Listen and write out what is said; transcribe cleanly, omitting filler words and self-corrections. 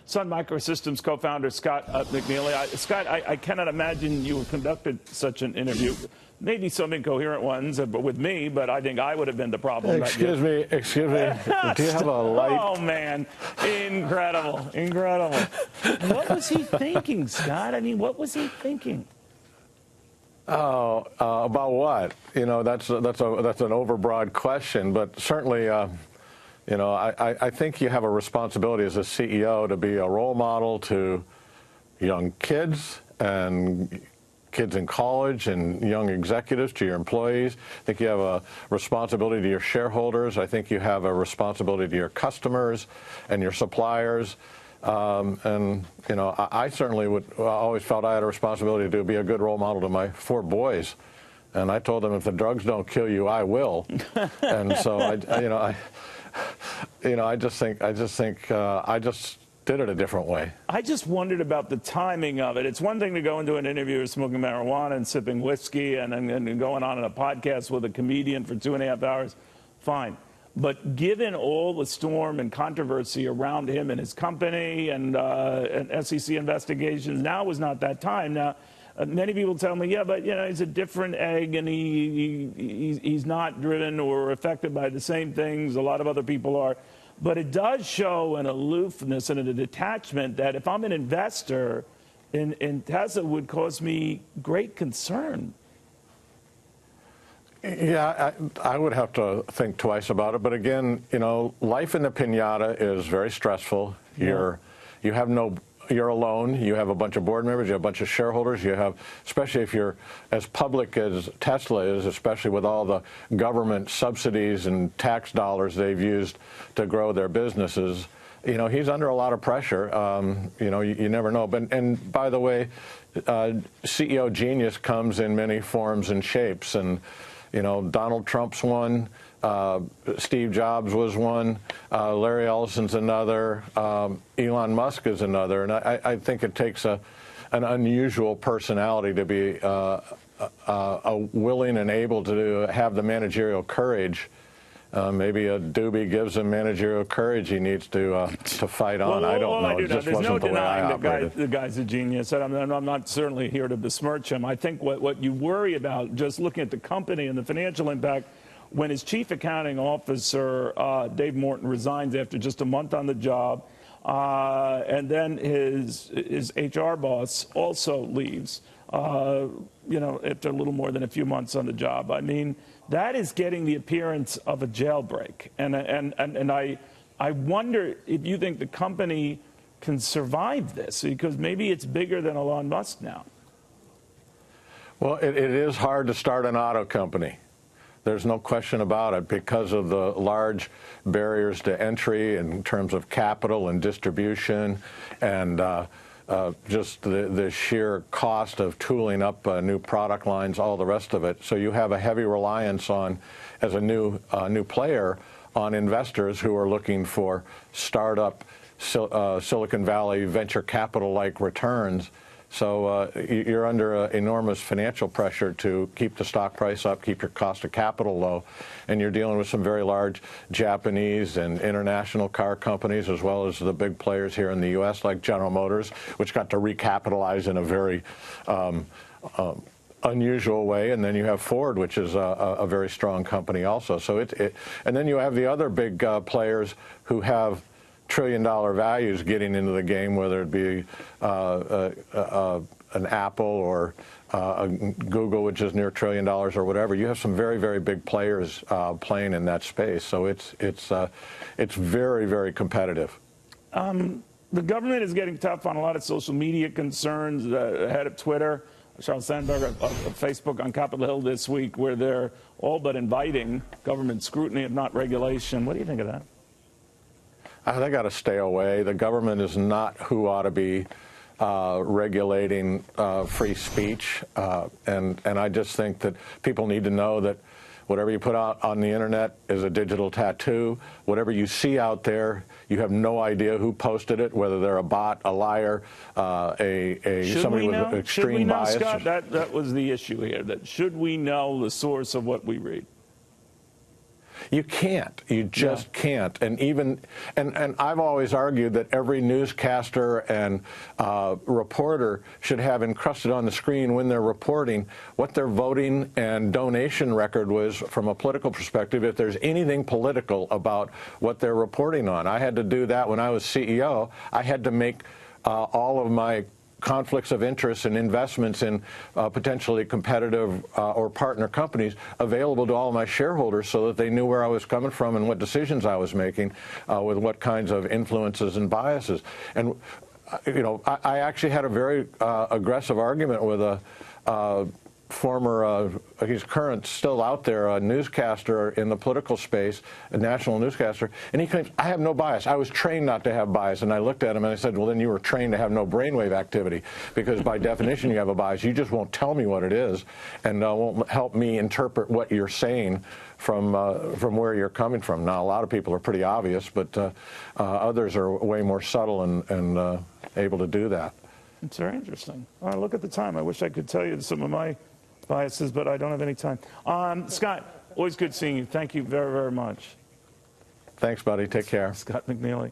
Sun Microsystems co-founder Scott McNealy. Scott, I cannot imagine you conducted such an interview. Maybe some incoherent ones with me, but I think I would have been the problem. Excuse me. Do you have a light? Oh, man. Incredible. Incredible. What was he thinking, Scott? I mean, what was he thinking? Oh, about what? You know, that's an overbroad question, but certainly, you know, I think you have a responsibility as a CEO to be a role model to young kids and kids in college and young executives, to your employees. I think you have a responsibility to your shareholders. I think you have a responsibility to your customers and your suppliers. And, you know, I certainly always felt I had a responsibility to be a good role model to my 4 boys. And I told them, if the drugs don't kill you, I will. And so, I just did it a different way. I just wondered about the timing of it. It's one thing to go into an interview smoking marijuana and sipping whiskey and going on a podcast with a comedian for 2.5 hours. Fine. But given all the storm and controversy around him and his company and SEC investigations, now was not that time. Now, many people tell me, yeah, but, you know, he's a different egg and he's not driven or affected by the same things a lot of other people are. But it does show an aloofness and a detachment that if I'm an investor in Tesla would cause me great concern. Yeah, I would have to think twice about it. But again, you know, life in the piñata is very stressful. Yeah. You're alone. You have a bunch of board members. You have a bunch of shareholders. You have, especially if you're as public as Tesla is, especially with all the government subsidies and tax dollars they've used to grow their businesses. You know, he's under a lot of pressure. You know, you never know. And by the way, CEO genius comes in many forms and shapes. And, you know, Donald Trump's one. Steve Jobs was one, Larry Ellison's another, Elon Musk is another, and I think it takes an unusual personality to be willing and able to have the managerial courage. Maybe a doobie gives him managerial courage he needs to fight on. Well, I don't know. It just There's wasn't no the way I denying operated. the guy's a genius, and I'm not certainly here to besmirch him. I think what you worry about, just looking at the company and the financial impact, when his chief accounting officer, Dave Morton, resigns after just a month on the job, and then his HR boss also leaves, you know, after a little more than a few months on the job. I mean, that is getting the appearance of a jailbreak. And I wonder if you think the company can survive this, because maybe it's bigger than Elon Musk now. Well, it is hard to start an auto company. There's no question about it, because of the large barriers to entry in terms of capital and distribution, and just the sheer cost of tooling up new product lines, all the rest of it. So you have a heavy reliance on, as a new player, on investors who are looking for startup Silicon Valley venture capital-like returns. So you're under enormous financial pressure to keep the stock price up, keep your cost of capital low, and you're dealing with some very large Japanese and international car companies, as well as the big players here in the U.S. like General Motors, which got to recapitalize in a very unusual way, and then you have Ford, which is a very strong company also. So and then you have the other big players who have trillion-dollar values getting into the game, whether it be an Apple or a Google, which is near $1 trillion or whatever. You have some very, very big players playing in that space. So it's very, very competitive. The government is getting tough on a lot of social media concerns. The head of Twitter, Sheryl Sandberg, of Facebook, on Capitol Hill this week, where they're all but inviting government scrutiny, if not regulation. What do you think of that? They got to stay away. The government is not who ought to be regulating free speech. And I just think that people need to know that whatever you put out on the internet is a digital tattoo. Whatever you see out there, you have no idea who posted it, whether they're a bot, a liar, somebody with extreme bias. Should we know, Scott? That was the issue here. That should we know the source of what we read? You can't. You just can't. And even and I've always argued that every newscaster and reporter should have encrusted on the screen when they're reporting what their voting and donation record was from a political perspective, if there's anything political about what they're reporting on. I had to do that when I was CEO. I had to make all of my conflicts of interest and investments in potentially competitive or partner companies available to all of my shareholders so that they knew where I was coming from and what decisions I was making with what kinds of influences and biases. And, you know, I actually had a very aggressive argument with a former, he's still out there, a newscaster in the political space, a national newscaster, and he claims, I have no bias. I was trained not to have bias. And I looked at him and I said, well, then you were trained to have no brainwave activity, because by definition you have a bias. You just won't tell me what it is and won't help me interpret what you're saying from where you're coming from. Now, a lot of people are pretty obvious, but others are way more subtle and able to do that. It's very interesting. Look at the time. I wish I could tell you some of my biases, but I don't have any time. Scott, always good seeing you. Thank you very, very much. Thanks, buddy. Take care. Scott McNealy.